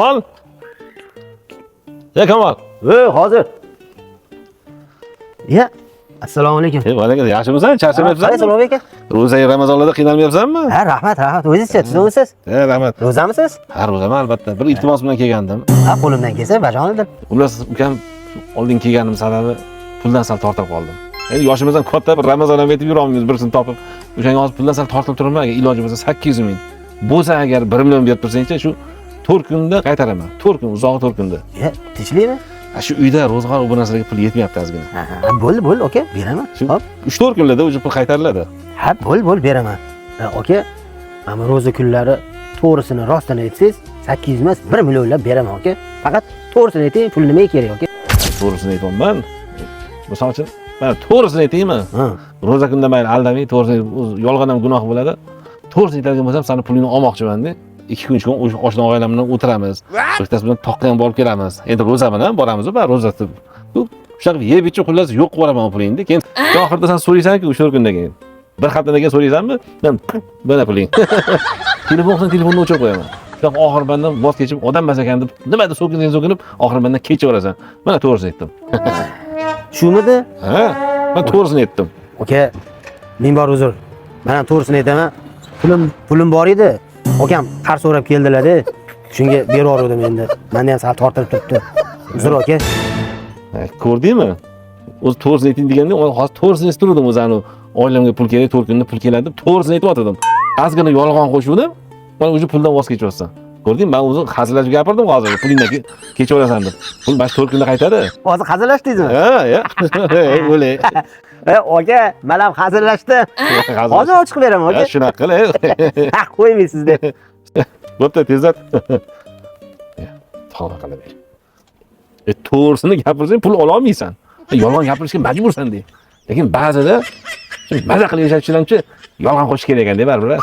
Kamol. Kamol. Hozir. Ya, assalomu alaykum. Va alaykum. Yaxshimisan? Charchamayapsanmi? Assalomu alaykum. Ro'za Ramazonlarda qiynalmayapsanmi? Ha, rahmat. O'zingizchi, siz o'zsiz? Rahmat. Ro'zamisiz? Ha, ro'zaman albatta. Bir iltimos bilan kelgandim. Ha, qo'limdan kelsa bajondim. Xullas, ukam oldin kelganim sababi puldan sal tortib qoldim. Endi yoshimizdan katta bir Ramazon ham yetib yurolmaymiz, birisini topib. O'shanga hozir puldan sal tortib turibman. Iloji bo'lsa 800 ming. Bo'lsa agar 1 million berib tursangchi, shu 4 kunda qaytaraman. 4 kun, uzoq 4 kunda. Tinchlikmi? Shu uyda ro'zg'or bu narsalarga pul yetmayapti ozgina. Bo'ldi, aka, beraman. Hop. 3-4 kunlarda o'sha pul qaytariladi. Ha, bo'ldi, beraman. Aka, mana ro'za kunlari to'g'risini rostini aytsangiz, 800 emas, 1 millionlab beraman, aka. Faqat to'g'risini ayting, pul nimaga kerak, aka? To'g'risini aytyapman. Misol uchun, mana to'g'risini aytaymi? Ro'za kunda mayli aldamay, to'g'risini yolg'on ham gunoh bo'ladi. To'g'risini aytadigan bo'lsam, seni pulingni olmoqchiman-da. 2 kun 3 kun o'sha oshna og'aylar bilan o'tiramiz. Bittasi bilan toqqa ham borib kelamiz. Endi ro'za bilan boramiz, va ro'za tutib. Shunaqa yeb ichib xullas yo'q qilib yuboraman pulingni. Keyin oxirida sen so'raysanki, o'sha kundan keyin. Bir haftadan keyin so'raysanmi? Men mana puling. Telefonni o'chirib qo'yaman. Shunaqa oxir mendan voz kechib, odam emas ekan deb, nimadir so'kinib, oxir mendan kechaverasan. Mana to'g'risini aytdim. Shumidi? Ha, men to'g'risini aytdim. Aka, men bor uzr. Men ham to'g'risini aytaman. Pulim bor edi. Akam qarz so'rab keldilar-da. Shunga berib yubordim endi. Menda ham sal tortilib turibdi. Uzr aka. Ko'rdingmi? O'zi to'g'risini ayting deganda, hozir to'g'risini aytdim o'zani. Oilamga pul kerak, 4 kunda pul keladi deb to'g'risini aytib Ozgina yolg'on qo'shuvdim. Mana o'sha puldan voz kechyapsan. Ko'rdingmi? Men o'zim hazillashib gapirdim hozir. Pulingdan kechaverasan deb. Pul mana 4 kunda qaytadi. Hozir hazillashdingizmi? Ha, o'lay. Aka, men ham hazillashdim. Hozir ochiq beraman, aka. Shunaqa qil. Ha, qo'ymaysiz deb. Bo'pti, tezlat. Tavba qilib. To'g'risini gapirsang, pul ola olmaysan. Yolg'on gapirishga majbursan de. Lekin ba'zida maza qilib yashashchilarchi yolg'on qo'shish kerak ekan, baribir.